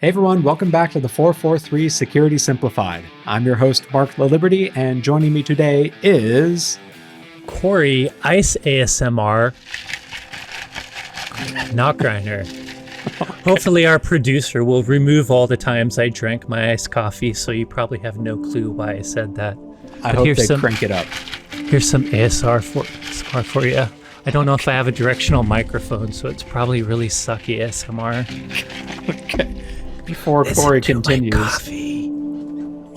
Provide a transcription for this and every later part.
Hey everyone, welcome back to the 443 Security Simplified. I'm your host, Mark LaLiberty, and joining me today is... Corey, Ice ASMR, not grinder. Hopefully our producer will remove all the times I drank my iced coffee, so you probably have no clue why I said that. I hope they crank it up. Here's some ASMR for you. I don't know if I have a directional microphone, so it's probably really sucky ASMR. Okay. Before Corey continues,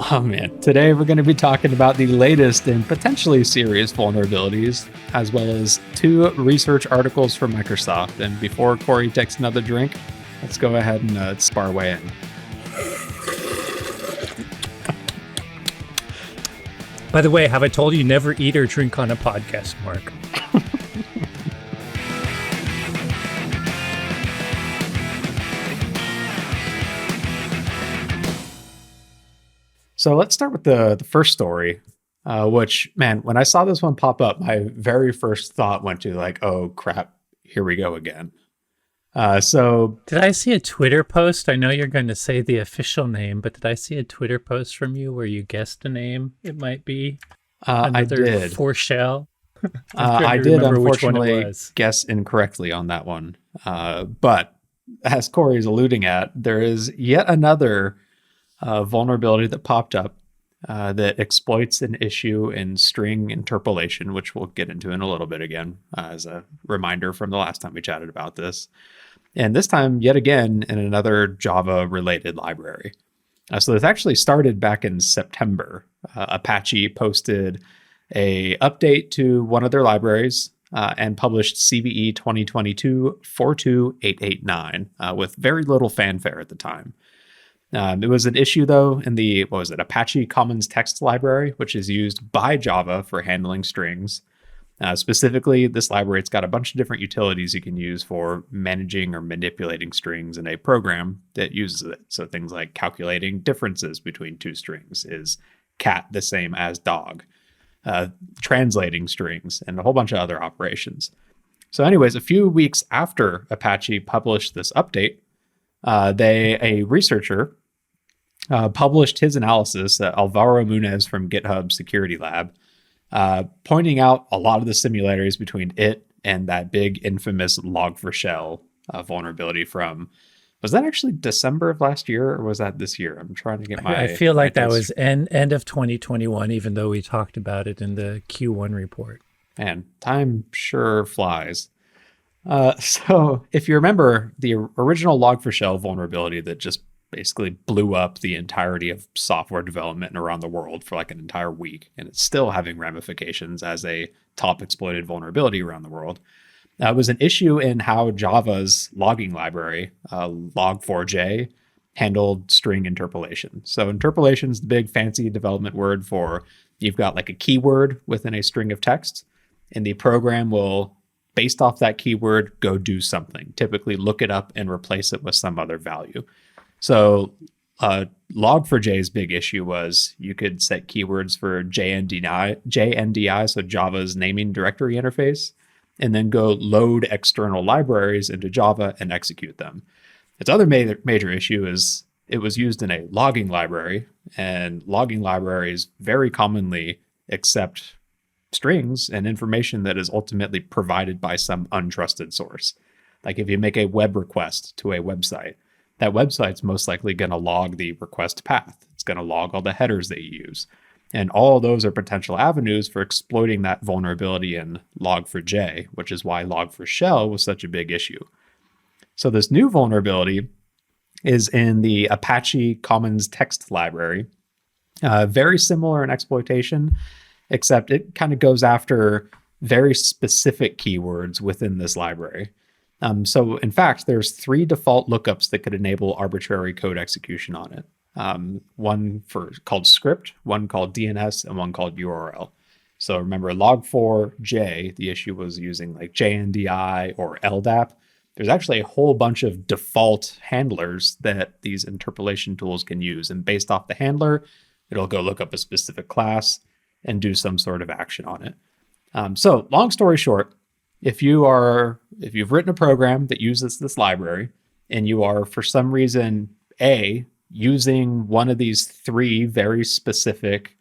oh man, today we're going to be talking about the latest and potentially serious vulnerabilities, as well as 2 research articles from Microsoft. And before Corey takes another drink, let's go ahead and spar away in. By the way, have I told you never eat or drink on a podcast, Mark? So let's start with the first story, which, man, when I saw this one pop up, my very first thought went to like, oh crap, here we go again. Did I see a Twitter post? I know you're going to say the official name, but did I see a Twitter post from you where you guessed a name? It might be I did. Four-shell. I did unfortunately guess incorrectly on that one. But as Corey's alluding at, there is yet another vulnerability that popped up that exploits an issue in string interpolation, which we'll get into in a little bit again, as a reminder from the last time we chatted about this. And this time, yet again, in another Java-related library. So this actually started back in September. Apache posted a update to one of their libraries and published CVE 2022-42889 with very little fanfare at the time. It was an issue, though, in the, Apache Commons Text Library, which is used by Java for handling strings. Specifically, this library, it's got a bunch of different utilities you can use for managing or manipulating strings in a program that uses it. So things like calculating differences between 2 strings. Is cat the same as dog? Translating strings, and a whole bunch of other operations. So anyways, a few weeks after Apache published this update, a researcher published his analysis, Alvaro Munez from GitHub Security Lab, pointing out a lot of the similarities between it and that big infamous Log4Shell vulnerability from, was that actually December of last year, or was that this year? I'm trying to get my... I feel like that was end of 2021, even though we talked about it in the Q1 report. Man, time sure flies. So if you remember the original Log4Shell vulnerability that just basically blew up the entirety of software development around the world for like an entire week, and it's still having ramifications as a top exploited vulnerability around the world. That was an issue in how Java's logging library, Log4j, handled string interpolation. So interpolation is the big fancy development word for you've got like a keyword within a string of text, and the program will, based off that keyword, go do something, typically look it up and replace it with some other value. So Log4j's big issue was you could set keywords for JNDI, so Java's naming directory interface, and then go load external libraries into Java and execute them. Its other major issue is it was used in a logging library, and logging libraries very commonly accept strings and information that is ultimately provided by some untrusted source. Like if you make a web request to a website, that website's most likely going to log the request path. It's going to log all the headers that you use. And all of those are potential avenues for exploiting that vulnerability in Log4j, which is why Log4Shell was such a big issue. So this new vulnerability is in the Apache Commons Text Library. Very similar in exploitation, except it kind of goes after very specific keywords within this library. So in fact, there's 3 default lookups that could enable arbitrary code execution on it. One called script, one called DNS, and one called URL. So remember, Log4j, the issue was using like JNDI or LDAP. There's actually a whole bunch of default handlers that these interpolation tools can use. And based off the handler, it'll go look up a specific class and do some sort of action on it. So long story short, if you've written a program that uses this library and you are for some reason A, using one of these three very specific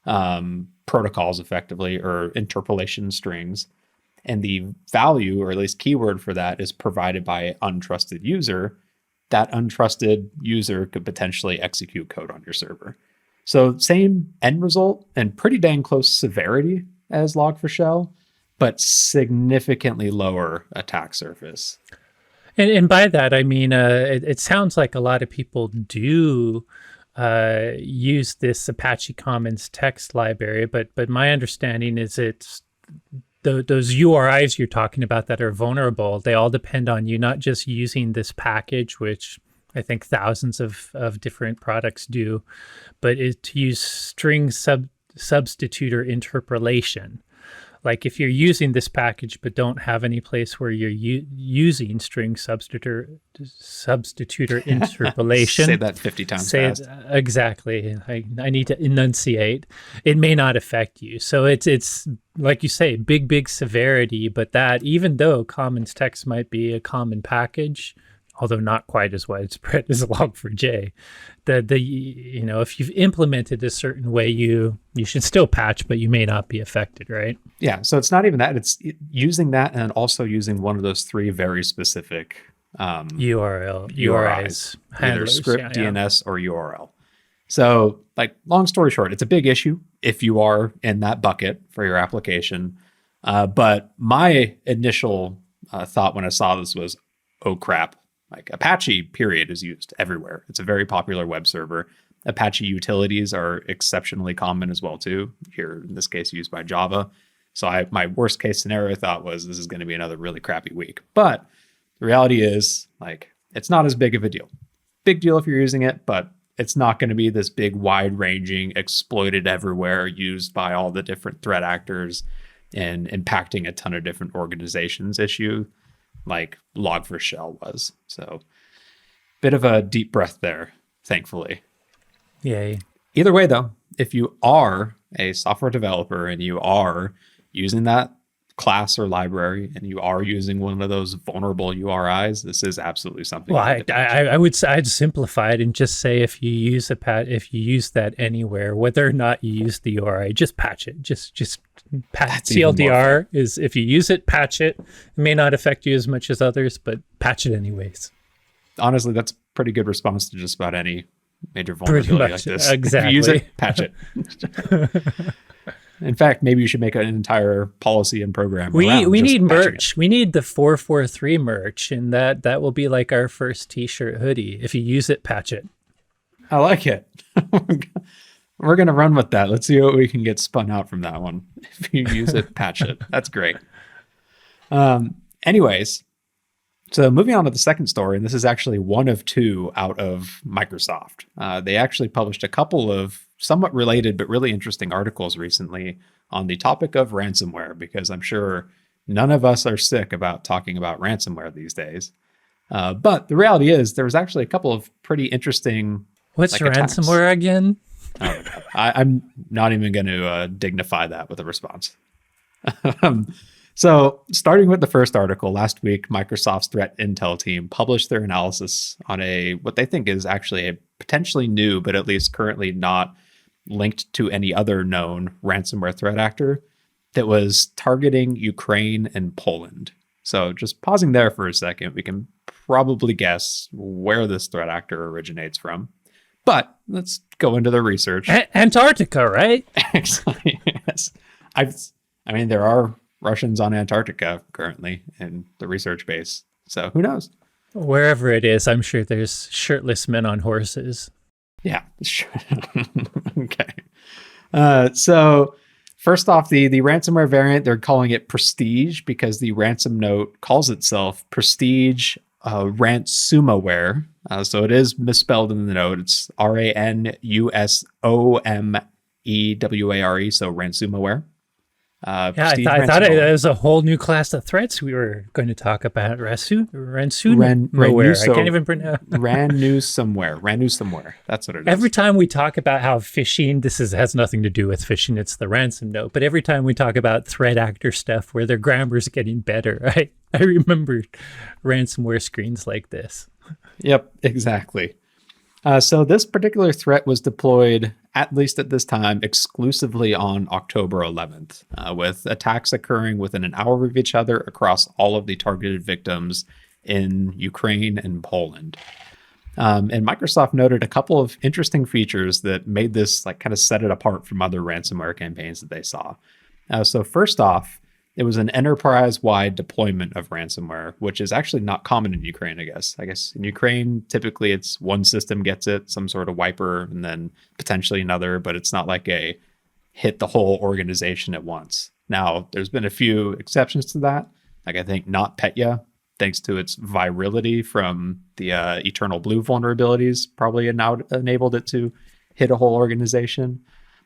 protocols effectively, or interpolation strings. And the value, or at least keyword for that, is provided by an untrusted user. That untrusted user could potentially execute code on your server. So same end result and pretty dang close severity as Log4Shell, but significantly lower attack surface. And by that, I mean, it sounds like a lot of people do use this Apache Commons text library, but my understanding is it's those URIs you're talking about that are vulnerable. They all depend on you not just using this package, which I think thousands of different products do, but to use string substitutor interpolation. Like if you're using this package but don't have any place where you're using string substitutor interpolation. Say that 50 times fast. Exactly. I need to enunciate. It may not affect you. So it's like you say, big severity, but that even though Commons text might be a common package, although not quite as widespread as Log4j, if you've implemented a certain way, you should still patch, but you may not be affected, right? Yeah. So it's not even that; it's using that and also using one of those three very specific URIs, either script, DNS, or URL. So, like, long story short, it's a big issue if you are in that bucket for your application. But my initial thought when I saw this was, oh crap. Like Apache period is used everywhere. It's a very popular web server. Apache utilities are exceptionally common as well too. Here in this case used by Java. So my worst case scenario thought was this is going to be another really crappy week. But the reality is, like, it's not as big of a deal. Big deal if you're using it, but it's not going to be this big wide ranging exploited everywhere used by all the different threat actors and impacting a ton of different organizations issue like Log4Shell was. So bit of a deep breath there, thankfully. Yay. Either way, though, if you are a software developer and you are using that class or library and you are using one of those vulnerable URIs, this is absolutely something. Well, I'd simplify it and just say if you use if you use that anywhere, whether or not you use the URI, just patch it. Just patch. TLDR is if you use it, patch it. It may not affect you as much as others, but patch it anyways. Honestly, that's a pretty good response to just about any major vulnerability like this. Exactly. If you use it, patch it. In fact, maybe you should make an entire policy and program. We need merch. We need the 443 merch, and that will be like our first t-shirt hoodie. If you use it, patch it. I like it. We're going to run with that. Let's see what we can get spun out from that one. If you use it, patch it. That's great. Anyways, so moving on to the second story, and this is actually one of two out of Microsoft. They actually published a couple of somewhat related but really interesting articles recently on the topic of ransomware, because I'm sure none of us are sick about talking about ransomware these days. But the reality is there was actually a couple of pretty interesting What's ransomware again? Oh, I'm not even going to dignify that with a response. So starting with the first article, last week, Microsoft's threat intel team published their analysis on what they think is actually a potentially new, but at least currently not linked to any other known ransomware threat actor that was targeting Ukraine and Poland. So just pausing there for a second, we can probably guess where this threat actor originates from. But let's go into the research. Antarctica, right? Actually, yes. I mean, there are Russians on Antarctica currently in the research base. So who knows? Wherever it is, I'm sure there's shirtless men on horses. Yeah, sure. Okay. So first off, the ransomware variant, they're calling it Prestige because the ransom note calls itself Prestige Ransomware. So it is misspelled in the note. It's RANUSOMEWARE, so Ransomware. I thought it was a whole new class of threats we were going to talk about. Ransomware. I can't even pronounce. Ransomware. That's what it is. Every time we talk about how phishing, has nothing to do with phishing. It's the ransom note. But every time we talk about threat actor stuff where their grammar's getting better, I remember ransomware screens like this. Yep, exactly. So this particular threat was deployed, at least at this time, exclusively on October 11th, with attacks occurring within an hour of each other across all of the targeted victims in Ukraine and Poland. And Microsoft noted a couple of interesting features that made this like kind of set it apart from other ransomware campaigns that they saw. So first off, it was an enterprise-wide deployment of ransomware, which is actually not common in Ukraine, I guess. I guess in Ukraine, typically it's one system gets it, some sort of wiper, and then potentially another, but it's not like a hit the whole organization at once. Now, there's been a few exceptions to that. Like I think NotPetya, thanks to its virality from the Eternal Blue vulnerabilities, probably now enabled it to hit a whole organization.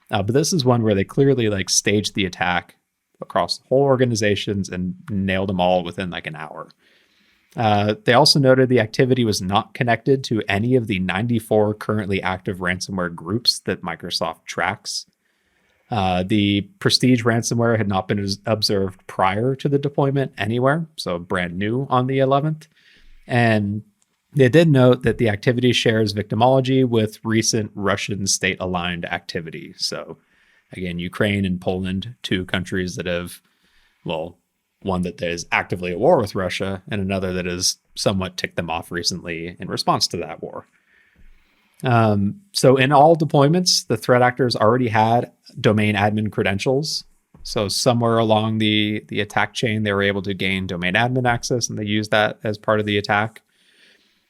But this is one where they clearly like staged the attack across whole organizations and nailed them all within like an hour. They also noted the activity was not connected to any of the 94 currently active ransomware groups that Microsoft tracks. The Prestige ransomware had not been observed prior to the deployment anywhere, so brand new on the 11th. And they did note that the activity shares victimology with recent Russian state-aligned activity. So again, Ukraine and Poland, two countries that have, well, one that is actively at war with Russia and another that has somewhat ticked them off recently in response to that war. So in all deployments, the threat actors already had domain admin credentials. So somewhere along the attack chain, they were able to gain domain admin access, and they used that as part of the attack.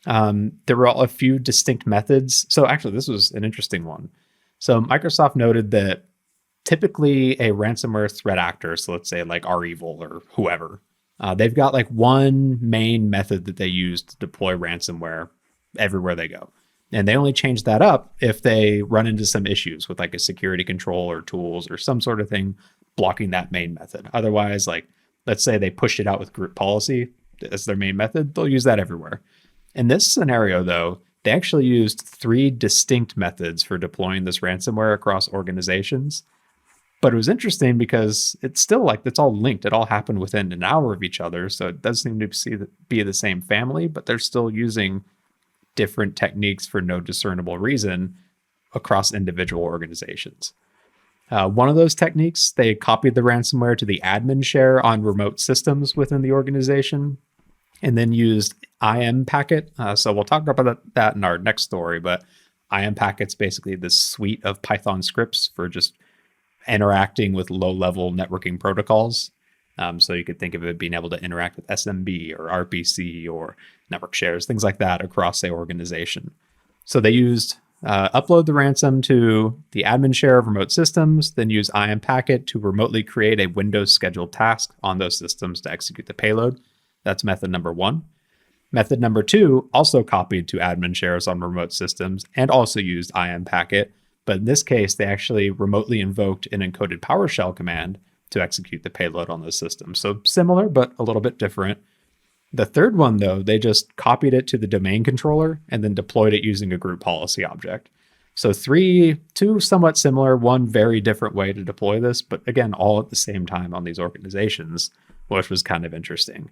There were a few distinct methods. So actually, this was an interesting one. So Microsoft noted that typically a ransomware threat actor, so let's say like REvil or whoever, they've got like one main method that they use to deploy ransomware everywhere they go. And they only change that up if they run into some issues with like a security control or tools or some sort of thing blocking that main method. Otherwise, like let's say they push it out with group policy as their main method, they'll use that everywhere. In this scenario, though, they actually used 3 distinct methods for deploying this ransomware across organizations. But it was interesting because it's still like it's all linked. It all happened within an hour of each other. So it does seem to be the same family, but they're still using different techniques for no discernible reason across individual organizations. One of those techniques, they copied the ransomware to the admin share on remote systems within the organization and then used IM packet. So we'll talk about that in our next story, but IM packet's basically this suite of Python scripts for just interacting with low-level networking protocols. So you could think of it being able to interact with SMB or RPC or network shares, things like that across the organization. So they used upload the ransom to the admin share of remote systems, then use IM packet to remotely create a Windows scheduled task on those systems to execute the payload. That's method number 1. Method number 2 also copied to admin shares on remote systems and also used IM packet. But in this case, they actually remotely invoked an encoded PowerShell command to execute the payload on those systems. So similar, but a little bit different. The third one, though, they just copied it to the domain controller and then deployed it using a group policy object. So two somewhat similar, one very different way to deploy this, but again, all at the same time on these organizations, which was kind of interesting.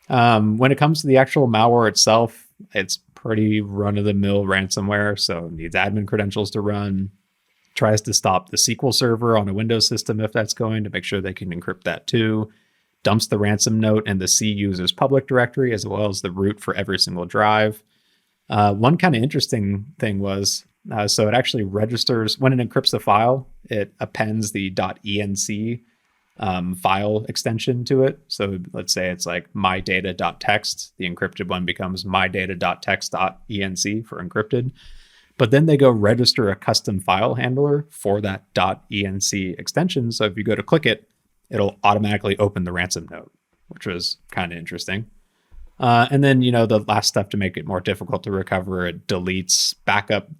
When it comes to the actual malware itself, it's pretty run-of-the-mill ransomware, so it needs admin credentials to run, tries to stop the SQL server on a Windows system if that's going to make sure they can encrypt that too, dumps the ransom note in the C user's public directory as well as the root for every single drive. One kind of interesting thing was, so it actually registers, when it encrypts a file, it appends the .enc file extension to it. So let's say it's like mydata.txt. The encrypted one becomes mydata.text.enc for encrypted. But then they go register a custom file handler for that .enc extension. So if you go to click it, it'll automatically open the ransom note, which was kind of interesting. And then, the last step to make it more difficult to recover, it deletes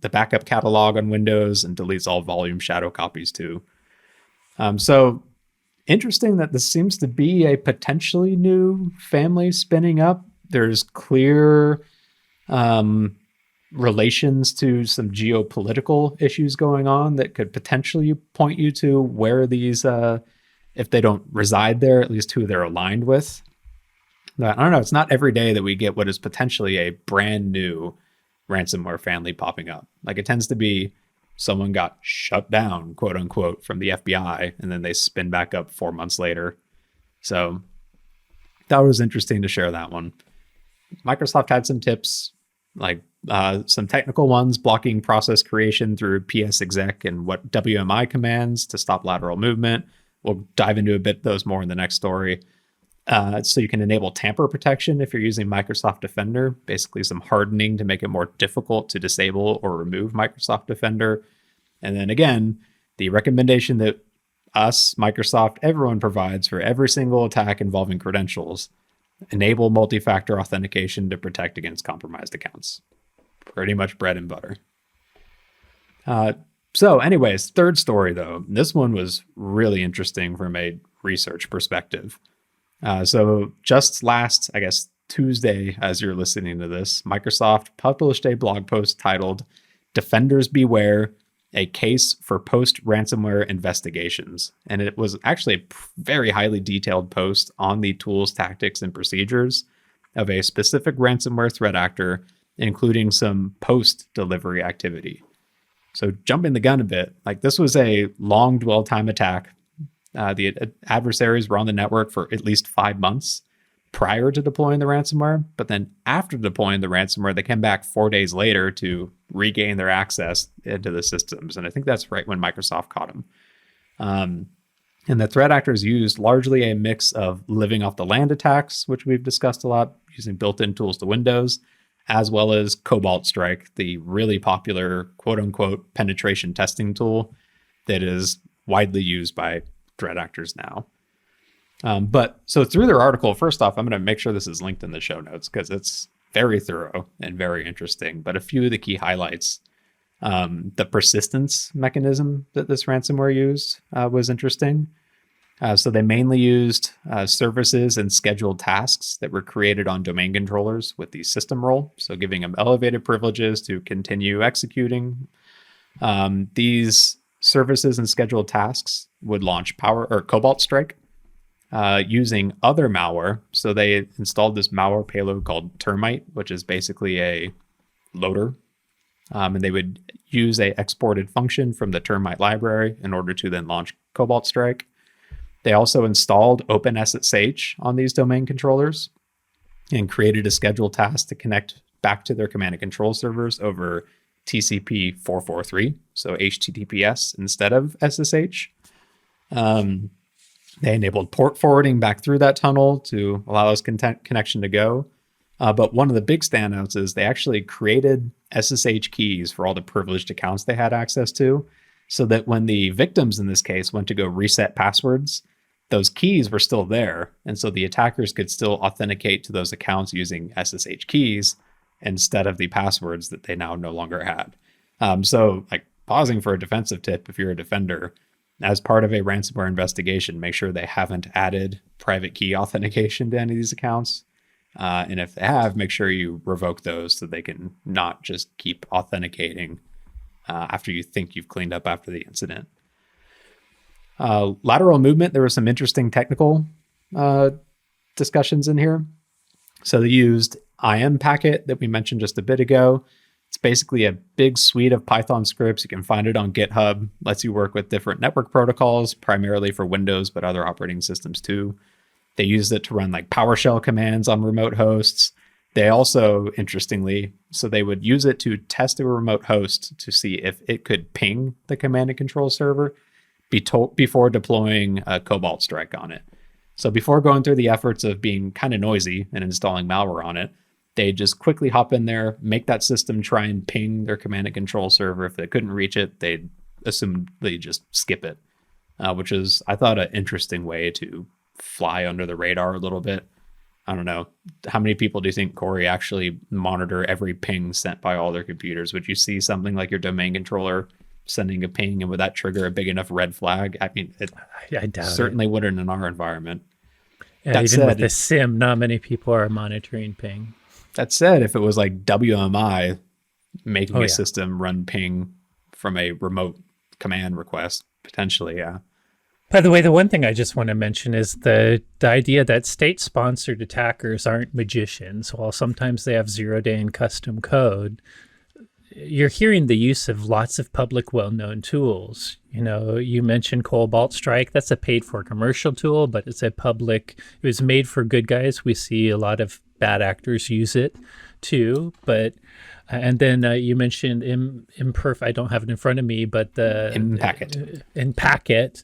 the backup catalog on Windows and deletes all volume shadow copies too. So interesting that this seems to be a potentially new family spinning up. There's clear relations to some geopolitical issues going on that could potentially point you to where these, if they don't reside there, at least who they're aligned with. I don't know. It's not every day that we get what is potentially a brand new ransomware family popping up. Like it tends to be someone got shut down, quote unquote, from the FBI, and then they spin back up 4 months later. So that was interesting to share that one. Microsoft had some tips, like some technical ones, blocking process creation through psexec and what WMI commands to stop lateral movement. We'll dive into a bit those more in the next story. So you can enable tamper protection if you're using Microsoft Defender, basically some hardening to make it more difficult to disable or remove Microsoft Defender. And then again, the recommendation that us, Microsoft, everyone provides for every single attack involving credentials: enable multi-factor authentication to protect against compromised accounts. Pretty much bread and butter. So anyways, third story though. This one was really interesting from a research perspective. So just last, I guess, Tuesday, as you're listening to this, Microsoft published a blog post titled "Defenders Beware, a case for post-ransomware investigations." And it was actually a very highly detailed post on the tools, tactics, and procedures of a specific ransomware threat actor, including some post-delivery activity. So jumping the gun a bit, like this was a long dwell time attack. The adversaries were on the network for at least 5 months prior to deploying the ransomware. But then after deploying the ransomware, they came back 4 days later to regain their access into the systems. And I think that's right when Microsoft caught them. And the threat actors used largely a mix of living off the land attacks, which we've discussed a lot, using built-in tools to Windows, as well as Cobalt Strike, the really popular quote-unquote penetration testing tool that is widely used by threat actors now. But so through their article, first off, I'm going to make sure this is linked in the show notes because it's very thorough and very interesting. But a few of the key highlights: the persistence mechanism that this ransomware used was interesting. So they mainly used services and scheduled tasks that were created on domain controllers with the system role, so giving them elevated privileges to continue executing. These services and scheduled tasks would launch Cobalt Strike using other malware. So they installed this malware payload called Termite, which is basically a loader. And they would use a exported function from the Termite library in order to then launch Cobalt Strike. They also installed OpenSSH on these domain controllers and created a scheduled task to connect back to their command and control servers over TCP 443, so HTTPS instead of SSH. They enabled port forwarding back through that tunnel to allow this connection to go. But one of the big standouts is they actually created SSH keys for all the privileged accounts they had access to, so that when the victims in this case went to go reset passwords, those keys were still there. And so the attackers could still authenticate to those accounts using SSH keys instead of the passwords that they now no longer had. So like pausing for a defensive tip, if you're a defender, as part of a ransomware investigation, make sure they haven't added private key authentication to any of these accounts. And if they have, make sure you revoke those so they can not just keep authenticating after you think you've cleaned up after the incident. Lateral movement, there were some interesting technical discussions in here. So they used IM packet that we mentioned just a bit ago. It's basically a big suite of Python scripts. You can find it on GitHub. Lets you work with different network protocols, primarily for Windows, but other operating systems too. They used it to run like PowerShell commands on remote hosts. They also, interestingly, so they would use it to test a remote host to see if it could ping the command and control server before deploying a Cobalt Strike on it. So before going through the efforts of being kind of noisy and installing malware on it, they just quickly hop in there, make that system try and ping their command and control server. If they couldn't reach it, they'd assume they just skip it, which is, I thought, an interesting way to fly under the radar a little bit. I don't know. How many people do you think, Corey, actually monitor every ping sent by all their computers? Would you see something like your domain controller sending a ping, and would that trigger a big enough red flag? I mean, I doubt certainly wouldn't in our environment. Yeah, that even said, with the SIM, not many people are monitoring ping. That said, if it was like WMI making a system run ping from a remote command request, potentially, yeah. By the way, the one thing I just want to mention is the idea that state-sponsored attackers aren't magicians. While sometimes they have zero-day and custom code, you're hearing the use of lots of public well-known tools. You mentioned Cobalt Strike. That's a paid-for commercial tool, but it's a public. It was made for good guys. We see a lot of bad actors use it too. But and then you mentioned Imperf. I don't have it in front of me, but the in Packet.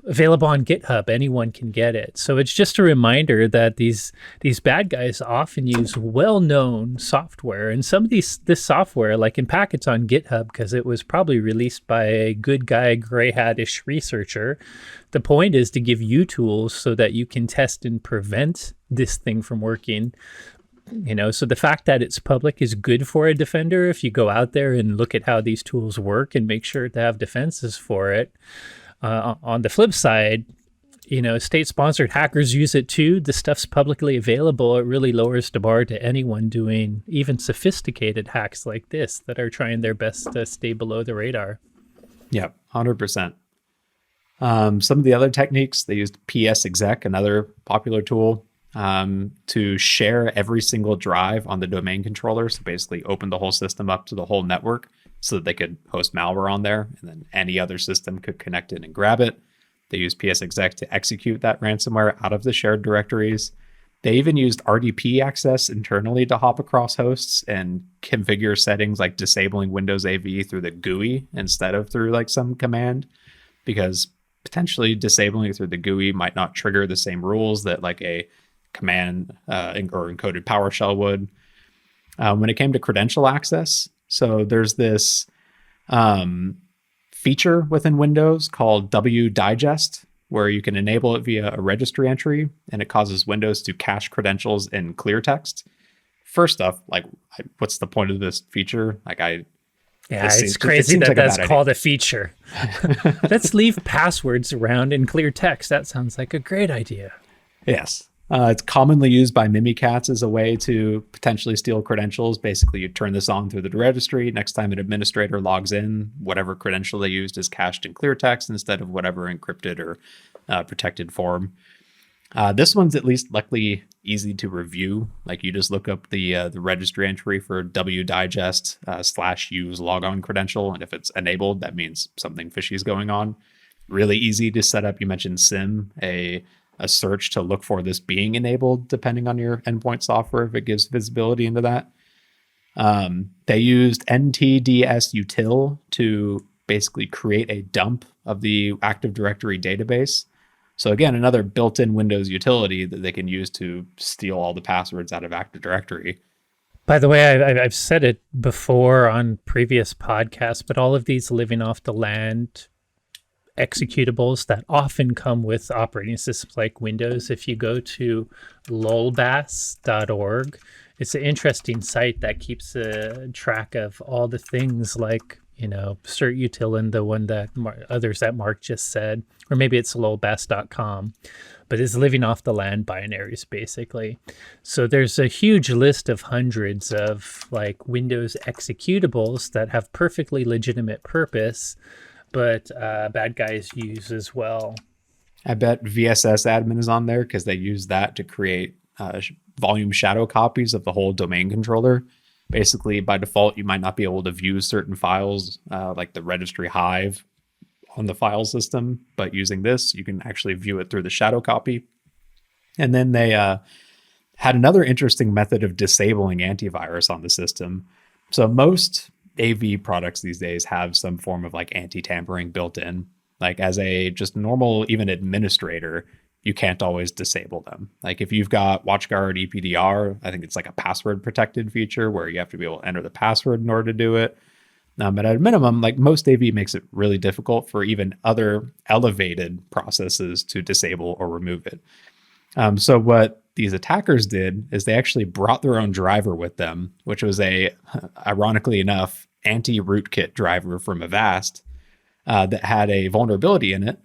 Available on GitHub. Anyone can get it. So it's just a reminder that these bad guys often use well-known software, and some of this software, like in Packets on GitHub, because it was probably released by a good guy, gray hat-ish researcher. The point is to give you tools so that you can test and prevent this thing from working. So the fact that it's public is good for a defender if you go out there and look at how these tools work and make sure to have defenses for it. On the flip side, state-sponsored hackers use it too. The stuff's publicly available. It really lowers the bar to anyone doing even sophisticated hacks like this that are trying their best to stay below the radar. Yeah, 100%. Some of the other techniques, they used PsExec, another popular tool, to share every single drive on the domain controller. So basically open the whole system up to the whole network so that they could host malware on there, and then any other system could connect it and grab it. They used PsExec to execute that ransomware out of the shared directories. They even used RDP access internally to hop across hosts and configure settings like disabling Windows AV through the GUI instead of through like some command, because potentially disabling it through the GUI might not trigger the same rules that like a command or encoded PowerShell would. When it came to credential access, so there's this feature within Windows called wdigest, where you can enable it via a registry entry, and it causes Windows to cache credentials in clear text. First off, like, what's the point of this feature? It's crazy that that's called a feature. Let's leave passwords around in clear text. That sounds like a great idea. Yes. It's commonly used by Mimikatz as a way to potentially steal credentials. Basically, you turn this on through the registry. Next time an administrator logs in, whatever credential they used is cached in clear text instead of whatever encrypted or protected form. This one's at least luckily easy to review. Like, you just look up the registry entry for wdigest /use logon credential, and if it's enabled, that means something fishy is going on. Really easy to set up. You mentioned SIM, a search to look for this being enabled, depending on your endpoint software, if it gives visibility into that. They used ntdsutil to basically create a dump of the Active Directory database. So again, another built-in Windows utility that they can use to steal all the passwords out of Active Directory. By the way, I've said it before on previous podcasts, but all of these living off the land executables that often come with operating systems like Windows. If you go to lolbas.org, it's an interesting site that keeps track of all the things like, certutil and the one that others that Mark just said, or maybe it's lolbas.com, but it's living off the land binaries basically. So there's a huge list of hundreds of like Windows executables that have perfectly legitimate purpose, but bad guys use as well. I bet VSS admin is on there because they use that to create volume shadow copies of the whole domain controller. Basically, by default, you might not be able to view certain files like the registry hive on the file system, but using this, you can actually view it through the shadow copy. And then they had another interesting method of disabling antivirus on the system. So most AV products these days have some form of like anti-tampering built in. Like, as a just normal, even administrator, you can't always disable them. Like, if you've got WatchGuard EPDR, I think it's like a password protected feature where you have to be able to enter the password in order to do it. But at a minimum, like, most AV makes it really difficult for even other elevated processes to disable or remove it. So what these attackers did is they actually brought their own driver with them, which was ironically enough, anti-rootkit driver from Avast that had a vulnerability in it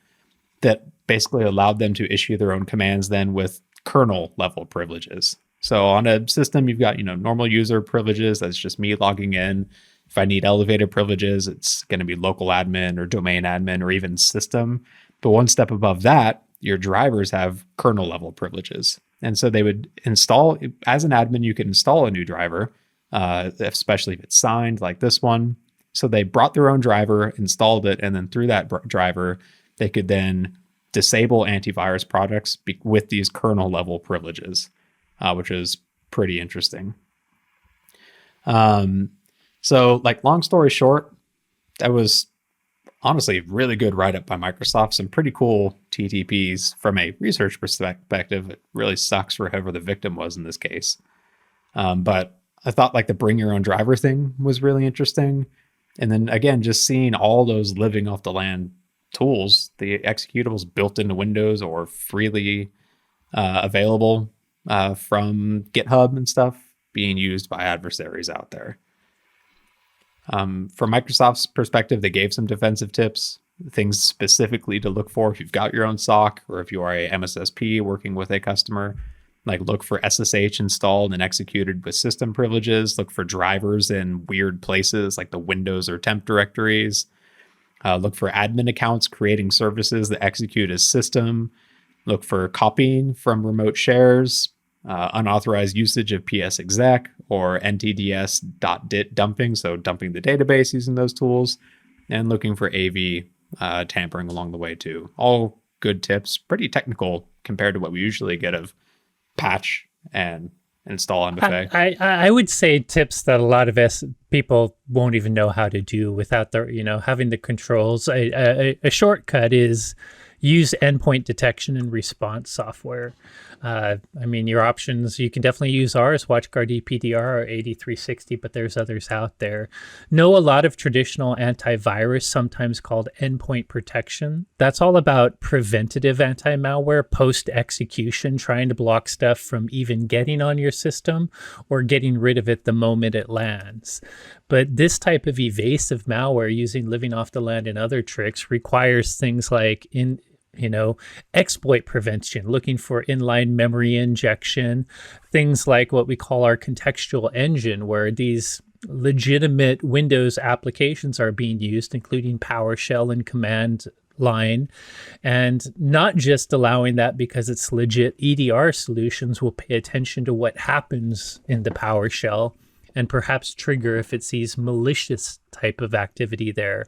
that basically allowed them to issue their own commands then with kernel level privileges. So on a system, you've got, normal user privileges. That's just me logging in. If I need elevated privileges, it's going to be local admin or domain admin or even system. But one step above that, your drivers have kernel level privileges. And so they would install, as an admin, you could install a new driver, especially if it's signed like this one. So they brought their own driver, installed it, and then through that driver, they could then disable antivirus products with these kernel level privileges, which is pretty interesting. So like long story short, that was honestly really good write up by Microsoft. Some pretty cool TTPs from a research perspective. It really sucks for whoever the victim was in this case. But I thought like the bring your own driver thing was really interesting. And then again, just seeing all those living off the land tools, the executables built into Windows or freely available from GitHub and stuff being used by adversaries out there. From Microsoft's perspective, they gave some defensive tips, things specifically to look for if you've got your own SOC or if you are a MSSP working with a customer. Like look for SSH installed and executed with system privileges. Look for drivers in weird places like the Windows or temp directories. Look for admin accounts creating services that execute as system. Look for copying from remote shares, unauthorized usage of psexec or ntds.dit dumping, so dumping the database using those tools, and looking for AV tampering along the way too. All good tips, pretty technical compared to what we usually get of patch and install MFA. I would say tips that a lot of people won't even know how to do without the having the controls. A shortcut is use endpoint detection and response software. Your options, you can definitely use ours, WatchGuard EPDR or 8360, but there's others out there. Know a lot of traditional antivirus, sometimes called endpoint protection. That's all about preventative anti-malware, post-execution, trying to block stuff from even getting on your system or getting rid of it the moment it lands. But this type of evasive malware using living off the land and other tricks requires things like exploit prevention, looking for inline memory injection, things like what we call our contextual engine, where these legitimate Windows applications are being used, including PowerShell and command line, and not just allowing that because it's legit. EDR solutions will pay attention to what happens in the PowerShell and perhaps trigger if it sees malicious type of activity there.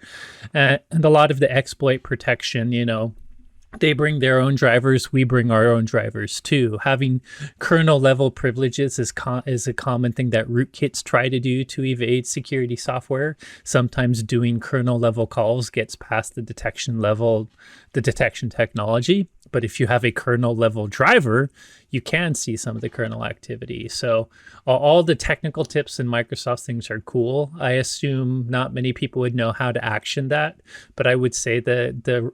And a lot of the exploit protection, they bring their own drivers. We bring our own drivers too. Having kernel level privileges is a common thing that rootkits try to do to evade security software. Sometimes doing kernel level calls gets past the detection technology. But if you have a kernel level driver, you can see some of the kernel activity. So all the technical tips in Microsoft things are cool. I assume not many people would know how to action that, but I would say that the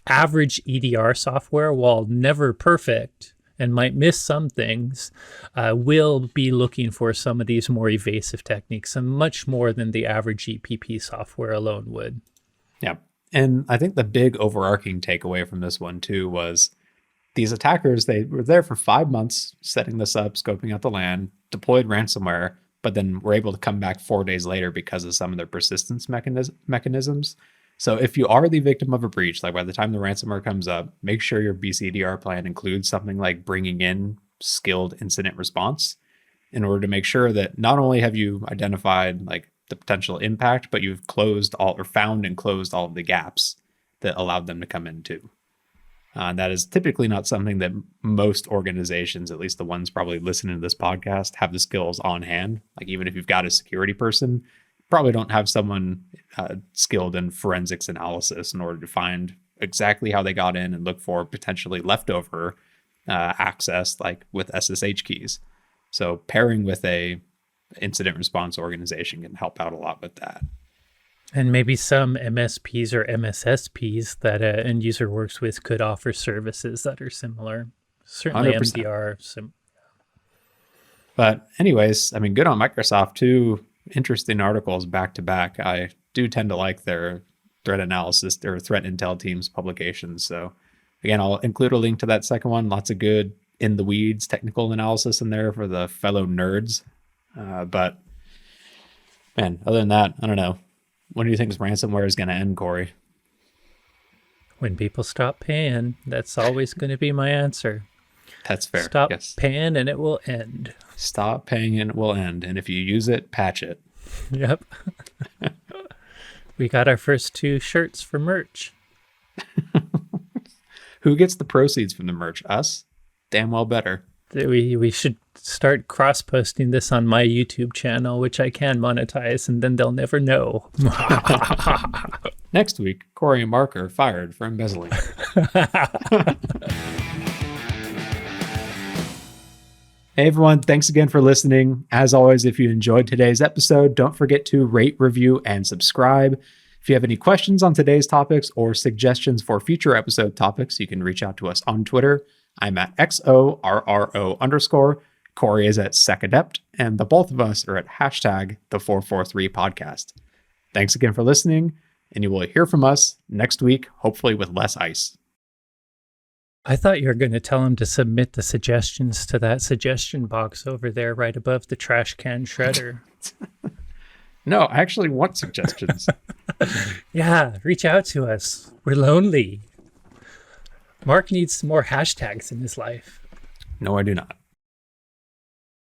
average EDR software, while never perfect and might miss some things, will be looking for some of these more evasive techniques, and much more than the average EPP software alone would. Yeah. And I think the big overarching takeaway from this one too was these attackers, they were there for 5 months setting this up, scoping out the LAN, deployed ransomware, but then were able to come back 4 days later because of some of their persistence mechanisms. So if you are the victim of a breach, like by the time the ransomware comes up, make sure your BCDR plan includes something like bringing in skilled incident response in order to make sure that not only have you identified like the potential impact, but you've found and closed all of the gaps that allowed them to come in too. That is typically not something that most organizations, at least the ones probably listening to this podcast, have the skills on hand. Like even if you've got a security person, probably don't have someone skilled in forensics analysis in order to find exactly how they got in and look for potentially leftover access, like with SSH keys. So pairing with a incident response organization can help out a lot with that. And maybe some MSPs or MSSPs that an end user works with could offer services that are similar. Certainly 100%. MDR. But anyways, good on Microsoft too. Interesting articles back to back. I do tend to like their threat analysis, their threat intel team's publications. So again, I'll include a link to that second one. Lots of good in the weeds technical analysis in there for the fellow nerds. But man, other than that, I don't know. When do you think this ransomware is going to end, Corey? When people stop paying, that's always going to be my answer. That's fair. Stop Yes. paying and it will end. Stop paying and it will end. And if you use it, patch it. Yep. We got our first 2 shirts for merch. Who gets the proceeds from the merch? Us? Damn well better. We should start cross-posting this on my YouTube channel, which I can monetize, and then they'll never know. Next week, Corey and Mark are fired for embezzling. Hey everyone, thanks again for listening. As always, if you enjoyed today's episode, don't forget to rate, review, and subscribe. If you have any questions on today's topics or suggestions for future episode topics, you can reach out to us on Twitter. I'm at XORRO_. Corey is at SecAdept, and the both of us are at hashtag the 443 podcast. Thanks again for listening, and you will hear from us next week, hopefully with less ice. I thought you were going to tell him to submit the suggestions to that suggestion box over there right above the trash can shredder. No, I actually want suggestions. Yeah, reach out to us. We're lonely. Mark needs some more hashtags in his life. No, I do not.